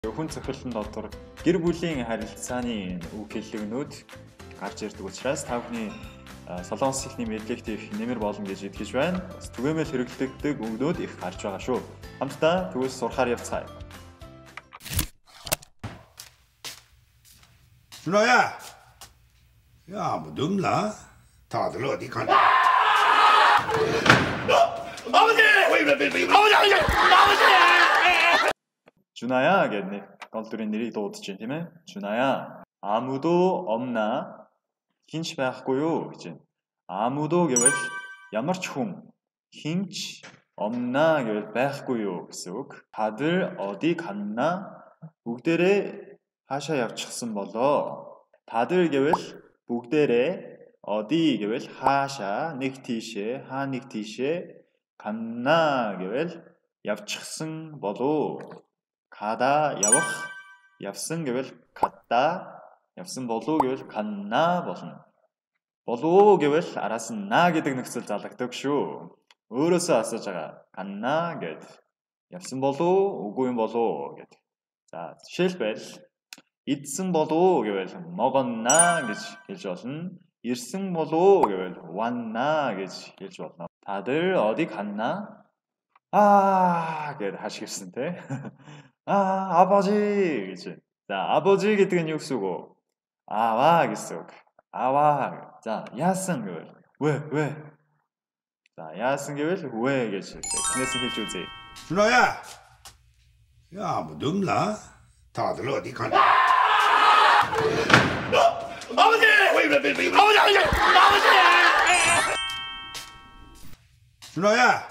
Хүн цохилтон дотор гэр бүлийн харилцааны үг хэллэгнүүд гарч ирдэг учраас та бүхний Солонгос хэлний мэдлэгт их нэмэр болно гэж итгэж байна. Бас түгээмэл хэрэглэгддэг үгнүүд их гарч байгаа шүү. Хамтдаа тэгвэл сурахаар явцгаая. 준호야, 야, 뭐 늙나? 다들 어디 가나? 아버지! 아버지! 준아야 겠네. 건드린 일이 또 어떻지? 팀에 준아야 아무도 없나? 힌치 байхгүй юу? гэж. 아무도 гэвэл ямар ч хүн 힌치 없나 гэвэл байхгүй юу гэсэн үг. 다들 어디 갔나? бүгдээрээ 하샤 явчихсан болоо. 다들 гэвэл бүгдээрээ 어디 гэвэл 하샤 нэг тийшээ 하 нэг тийшээ 갔나 гэвэл явчихсан болоо. 가다 явах явсан гэвэл 갔다 явсан болоо гэвэл 갔나 болно. болоо гэвэл араас нь на гэдэг нөхцөл залгдаг шүү. өөрөөсөө асууж байгаа. 갔나 гэд. явсан болоо үгүй юм болоо гэд. За жишээлбэл идсэн болоо гэвэл 먹었나 гэж хэлж болно. ирсэн болоо гэвэл 왔나 гэж хэлж болно. 다들 어디 갔나? гэд 하시겠습니다. 아버지 그치? 자 아버지 гэдэг нь юу гэсэн үг? 와 гэсэн үг. 와. 자 야생 гэвэл 왜? 자 야생 гэвэл 왜 гэж эхнээс нь хэлж үзье. 준호야, 야, 뭐 늙나? 다들 어디 가나? 아버지! 아버지! 준호야,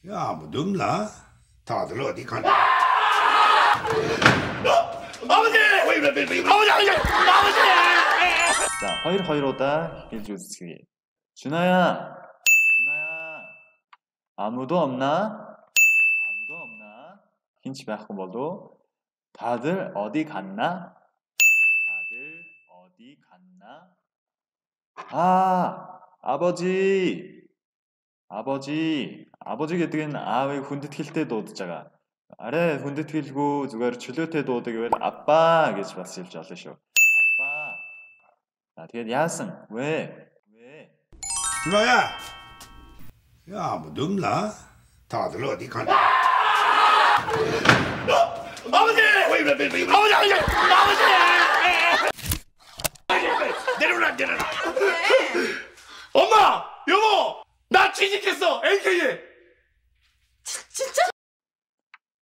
야, 뭐 늙나? 다들 어디 가나? 아버지! 아버지! 자 허이로다 хэлж үзье. 준아야 아무도 없나? 힌치 байхгүй болов. 다들 어디 갔나? 아버지 гэдэг нь аавыг хүндэтгэлтэй дуудаж байгаа. Арай хүндэтгэлгүй зүгээр чөлөөтэй дуудаг гэвэл 아빠 гэж бас хэлж болно шүү. 아빠. За тэгээд яасан? 왜? 준호야, 야, 뭐 늙나? 다들 어디 가나? 아버지! 내려라! 엄마! 여보! 나 취직했어! LK에! 진짜?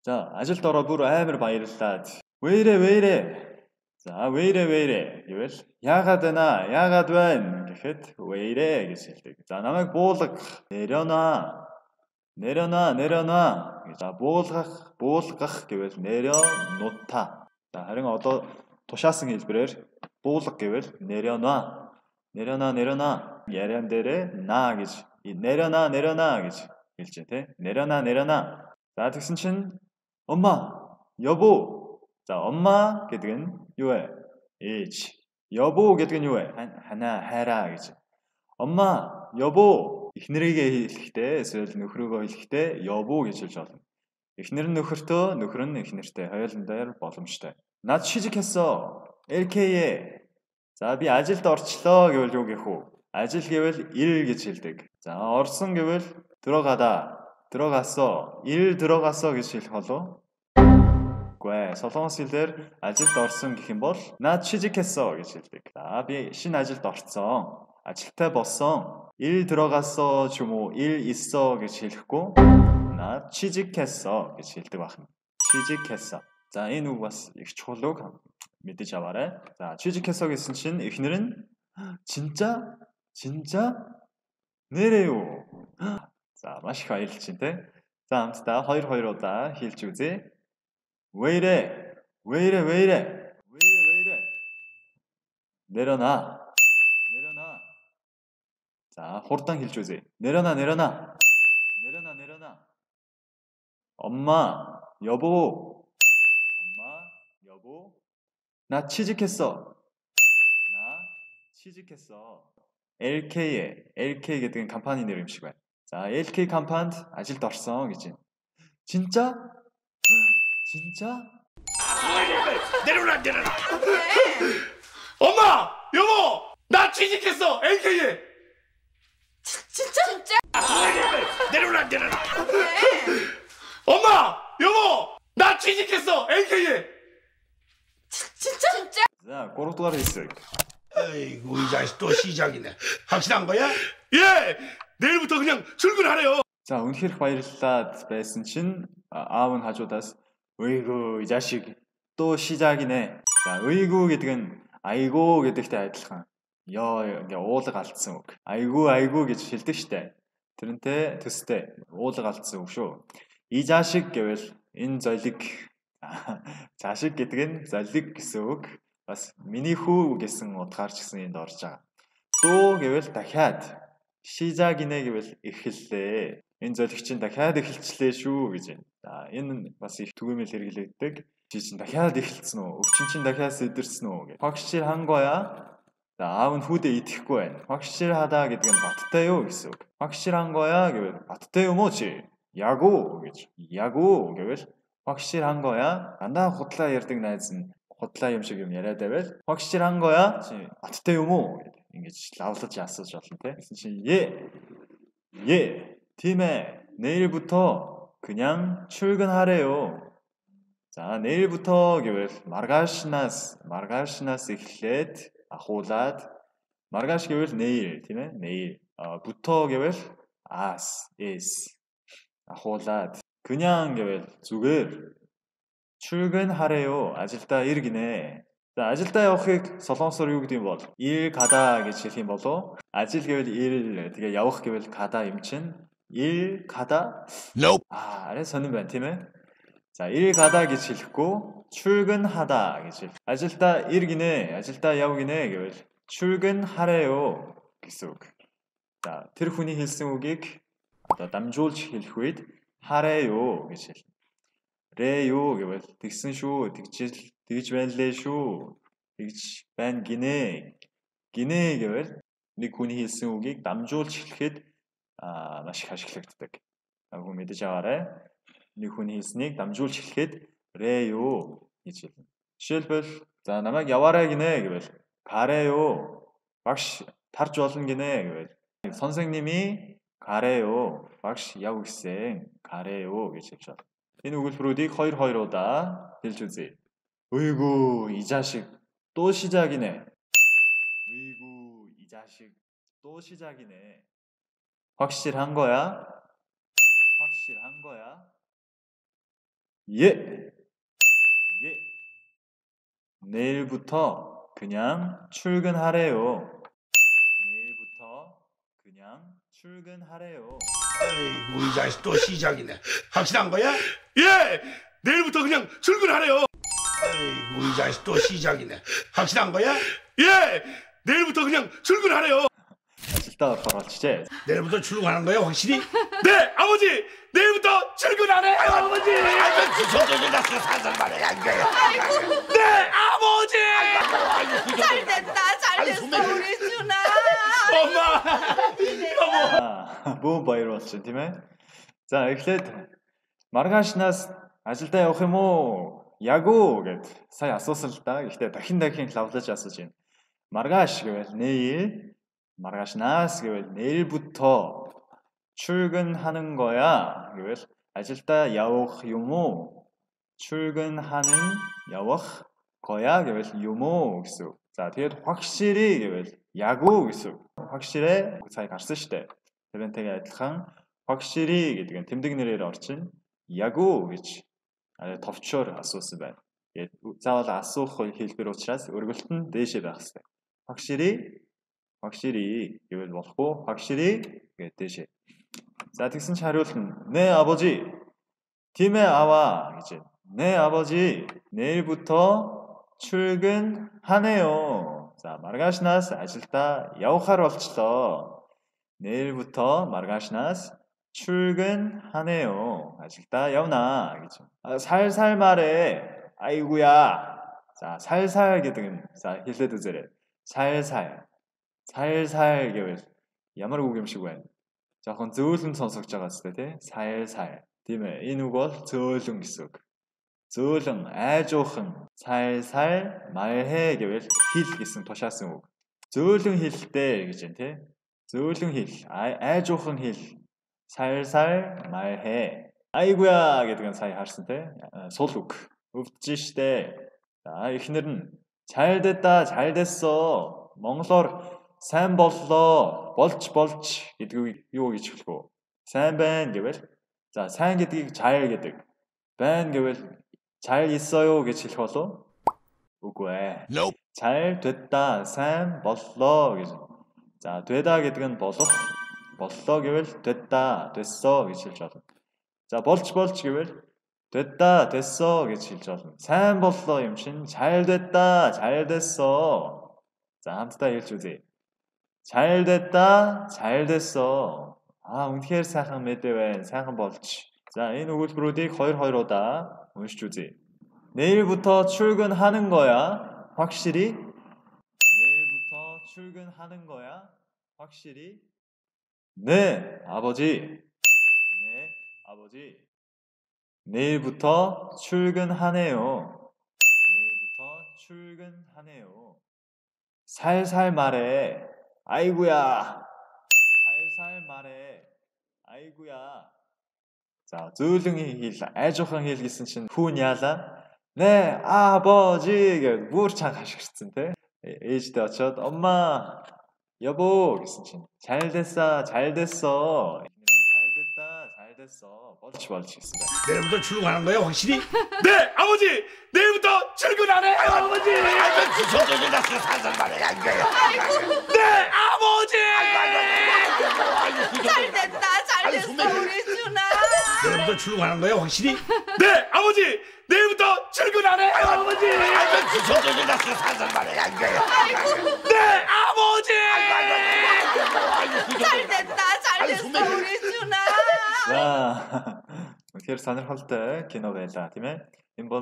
자, 아질д ороод бүр амар баярлалаа. 왜 이래? 자, 왜 이래? гэвэл яагаад байна гэхэд 왜 이래 гэж хэлдэг. За, намайг буулгах, 내려놔. За, буулгах гэвэл 내려놓다. За, харин одоо тушаасан хэлбэрээр буулга гэвэл 내려놔. Яриан дээрээ на гэж 내려놔 гэж хэлж байна те. 내려놔. За, тэгсэн чинь 엄마, 여보. 자, 엄마 гэдэг нь юу вэ? H. 여보 гэдэг нь юу вэ? 하나 해라 гэж. 엄마, 여보. эхнэрийгээ хэлэхдээ эсвэл нөхрөөгөө хэлэхдээ 여보 гэж хэлж болно. эхнэр нь нөхөртөө, нөхөр нь эхнэртэй хоёулангаар боломжтой. 나 취직했어. LK에. За би ажилд орчлоо гэвэл юу гэх вэ? ажил гэвэл 일 гэж хэлдэг. За орсон гэвэл 들어갔어. 일 들어갔어 гэж хэлэх болов? үгүй. солонгос хэлээр ажилд орсон гэх юм бол 나 취직했어 гэж хэлдэг. За би шинэ ажилд орсон. 아직때 벗어. 일 들어갔어 ч юм уу 일 있어 гэж хэлэхгүй 나 취직했어 гэж хэлдэг байна. 취직했어. За энэ үг бас их чухал үг мэдэж аваарай. За 취직했어 гэсэн чинь эхнэр нь 진짜 내래요. 자 маш их баярлж байна те. За хамтдаа хоёроо хэлж үзье. 왜 이래? 내려놔. 자, 호르땅 хэлж үзье. 내려놔. 엄마, 여보. 나 취직했어. LK гэдэг нь компани нэр юм шиг байна. За, LK компанид ажилд орсон гэж байна. 진짜? 내려라. 엄마, 여보, 나 취직했어. AKA. 진짜? 내려라. 엄마, 여보, 나 취직했어. AKA. 진짜? 자, 꼬르뚜아르 있어. 아이고, 이 자식 또 시작이네. 확실한 거야? 예, 내일부터 그냥 출근하래요. 자, үнэхээр баярлалаа байсан чинь аав нь хажуудаас "으이구 이 자식 또 시작이네." За, "으이구" гэдэг нь "айгуу" гэдэгтэй адилхан. Ёо ингээ уулга алдсан үг. "айгуу" гэж хэлдэг штэ. Тэрнтэй төстэй уулга алдсан үг шүү. "이 자식" гэвэл энэ золиг. 자식 гэдэг нь золиг гэсэн үг. Бас миний хүү гэсэн утгаар ч гэсэн энд орж байгаа. "또" гэвэл дахиад. "시작이네" гэвэл эхэллээ. Энэ золиг чинь дахиад эхэлчлээ шүү гэж байна. За, энэ нь бас их түгээмэл хэрэглэгддэг. Чи чинь дахиад эхэлсэн үү? Өвчин чинь дахиад сэдэрсэн үү гэх. 확실한 거야. За, аав нь хүүдээ итгэхгүй байна. 확실하다 гэдэг нь баттай юу гэсэн үг. 확실한 거야 гэвэл баттай юм уу чи? 야구 гэж. 야구 гэвэл 확실한 거야. дандаа худлаа ярьдаг найз нь худлаа юм шиг юм яриад байвал 확실한 거야? чи баттай юм уу гэдэг. Ингэж лавлаж асууж болно те. гэсэн чинь 예. 팀에 내일부터 그냥 출근하래요. 자, 내일부터 гэвэл маргаашнаас эхлээд ахуулаад маргааш гэвэл 내일 тийм ээ 내일 부터 гэвэл is ахуулаад 그냥 гэвэл зүгээр 출근하래요. ажилдаа ир гинэ. За, ажилдаа явахыг солонгосоор юу гэдэг юм бол 일 가다 гэж хэлэх юм болов. ажил гэвэл 일, тэгээ явах гэвэл 가다 юм чинь 일 가다? Nope. 아래 서는 байна тийм ээ. 자, 일 가다 гэж хэлэхгүй 출근하다 гэж хэл. 아жилдаа ир гинэ, ажилдаа яв гинэ гэвэл 출근하래요 гэсэн үг. 자, тэр хүний хэлсэн үгийг одоо дамжуулж хэлэх үед 하래요 гэж хэл. 래요 гэвэл тэгсэн шүү, тэгж байна лээ шүү. тэгж байна гинэ. гинэ гэвэл нэг хүний хэлсэн үгийг дамжуулж хэлэхэд маш их ашиглагддаг. Хүн мэдэж аваарай. Нэг хүний хэлснийг дамжуулж хэлэхэд 래요 гэж хэлнэ. Жишээлбэл за намайг яваарай гинэ гэвэл 가래요. багш тарж болно гинэ гэвэл 선생님이 가래요. багш яв гэсэн 가래요 гэж хэлж байна. Энэ өгүүлбэрүүдийг хоёр-хоёруудаа хэлж үзье. 으이구 이 자식 또 시작이네. 으이구 이 자식 또 시작이네. 확실한 거야? 확실한 거야? 예. 내일부터 그냥 출근하래요. 내일부터 그냥 출근하래요. 아이고, 이 자식 또 시작이네. 확실한 거야? 예, 내일부터 그냥 출근하래요. 아이고, 이 자식 또 시작이네. 확실한 거야? 예, 내일부터 그냥 출근하래요. 아직도 벌었지? 내일부터 출근하는 거야, 확실히? 네, 아버지! 내일부터 출근하래요, 아버지! 아이고, 저저저저 살살말해, 안 돼요. 네, 아버지! 잘 됐어 우리 준아. 엄마! Бүүн баяр болчихно тийм ээ. За, эхлээд маргаашнаас ажилдаа явах юм уу? Ягу гэд сая асуусан л да. Гэхдээ дахин лавлаж асууж байна. маргааш гэвэл 내일, маргаашнаас гэвэл 내일부터 출근하는 거야 гэвэл ажилдаа явах юм уу? 출근하는 явах 거야 гэвэл юм уу гэсэн үг. За, тэгээд 확실히 гэвэл 야구 гэсэн үг. 확실해 сая гарсан штэ. тэрнтэйгээ адилхан 확실히 гэдэг нь тэмдэг нэрээр орчин 야구 гэж товчоор асуусан байна. Тэгээд заавал асуух хэлбэр учраас өргөлт нь дээшээ байх хэрэгтэй. 확실히 гэвэл болохгүй 확실히 гэдэг дээшээ. За, тэгсэн чи хариулна. 네 아버지 팀에 아와 гэж. 네 아버지 내일부터 출근하네요. 자, маргаашнаас ажилдаа явахаар болчлоо. 내일부터 маргаашнаас 출근하네요. 아직다 яв나 гэж. 살살 말해. 아이고야. 자, 살살 гэдэг нь за хэлээд үзээрэй. 살살 гэвэл ямар үг юм шиг байна. жоохон зөөлөн сонсогдож байгаа зү тий. 살살. Тийм ээ. Энэ үг бол зөөлөн гэсэн үг. зөөлөн айжуухан 살살 말해 гэвэл хэл гэсэн тушаасан үг. зөөлөн хэлтэй гэж байна тий. зөөлөн хэл айжуухан хэл 살살 말해. 아이고야 гэдэг нь сая харсан тий. сул үг. өвдөж штэ. 자, эхнэр нь 잘 됐다, 잘 됐어. монголоор сайн боллоо, болж гэдгийг юу гэж хэлэх вэ? сайн байна гэвэл за сайн гэдгийг 잘 гэдэг. байна гэвэл 잘 있어요 гэж хэлэх болов? үгүй ээ. Nope. 잘 됐다, сайн боллоо гэж. 자, 되다 гэдэг нь болох, боллоо гэвэл 됐다, 됐어 гэж хэлж болно. 자, болж гэвэл 됐다, 됐어 гэж хэлж болно. сайн боллоо юм чин 잘 됐다, 잘 됐어. 자, хамтдаа хэлж үзье. 잘 됐다, 잘 됐어. үнэхээр сайхан мэдээ байна. сайхан болж. 자, энэ өгүүлбэрүүдийг 2-2удаа уншиж үзье. 내일부터 출근하는 거야. 확실히? 내일부터 출근하는 거야. 확실히? 네, 아버지. 네, 아버지. 내일부터 출근하네요. 내일부터 출근하네요. 살살 말해. 아이고야. 살살 말해. 아이고야. 자, зөөлөн хэл, айжуухан хэл гэсэн чинь хүүн яалаа. 네, 아버지 гэж бүр чанга хашгирсан те. ээжтэй очиод 엄마, 여보 гэсэн чинь 잘 됐어, 잘 됐어. 잘 됐다, 잘 됐어. болж гэсэн байна. 내일부터 출근하는 거야 확실히? 네 아버지 내일부터 출근 안 해요 아버지. 저저저저 살살 말해. 네 아버지. 잘 됐다, 잘 됐어, 우리 준아. 내일부터 출근하는 거야 확실히? 네 아버지 내일부터 출근 안 해요 아버지. 저저저저 살살 말해. 네 아버지. 잘 됐다, 잘 됐어, 우리 준아. За, үнэхээр сонирхолтой кино байлаа тийм ээ. Энэ бол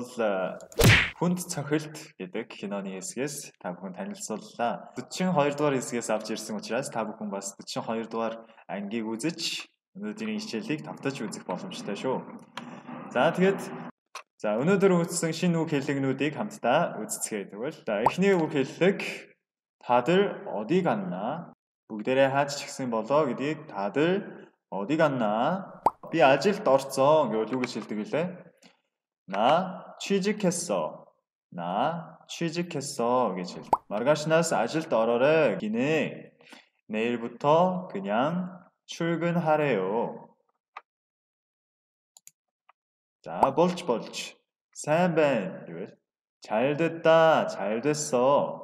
Хүнд цохилт гэдэг киноны хэсгээс та бүхэн танилцууллаа. 42 дугаар хэсгээс авч ирсэн учраас та бүхэн бас 42 дугаар ангийг үзэж өнөөдрийн хичээлийг давтаж үзэх боломжтой шүү. За тэгээд өнөөдөр үзсэн шинэ үг хэллэгнүүдийг хамтдаа үзцгээе тэгвэл. За эхний үг хэллэг 다들 어디 갔나? бүгдээрээ хаач чигсэн болоо гэдгийг 다들 어디 갔나? би ажилд орсон гэвэл юу гэж хэлдэг вүлээ? 나 취직했어. 나 취직했어 гэж хэлдэг. маргаашнаас ажилд ор어래 기네. 내일부터 그냥 출근하래요. 자, болж сайн байна гэвэл 잘 됐다, 잘 됐어.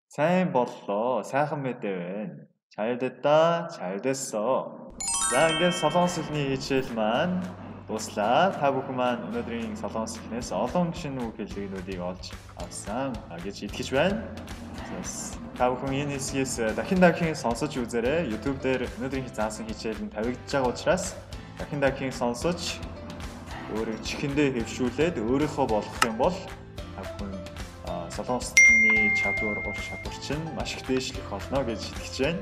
сайн боллоо, сайхан мэдээ байна. 잘 됐다, 잘 됐어. За, ингээд солонгос хэлний хичээл маань дуслаа. Та бүхэн маань өнөөдрийн солонгос хэлнээс олон шинэ үг хэллэгнүүдийг олж авсан гэж итгэж байна. Та бүхэн энэ хэсгээс дахин сонсож үзээрэй. YouTube дээр өнөөдрийн заасан хичээл нь тавигдж байгаа учраас дахин сонсож өөрийг чихэндээ хэвшүүлээд өөрийнхөө болгох юм бол та бүхэн солонгос хэлний чадвар чинь маш их дээшлэх болно гэж итгэж байна.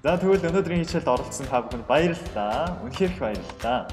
За тэгвэл өнөөдрийн хичээлд оролцсон та бүхэнд баярлалаа. Үнэхээр их баярлалаа.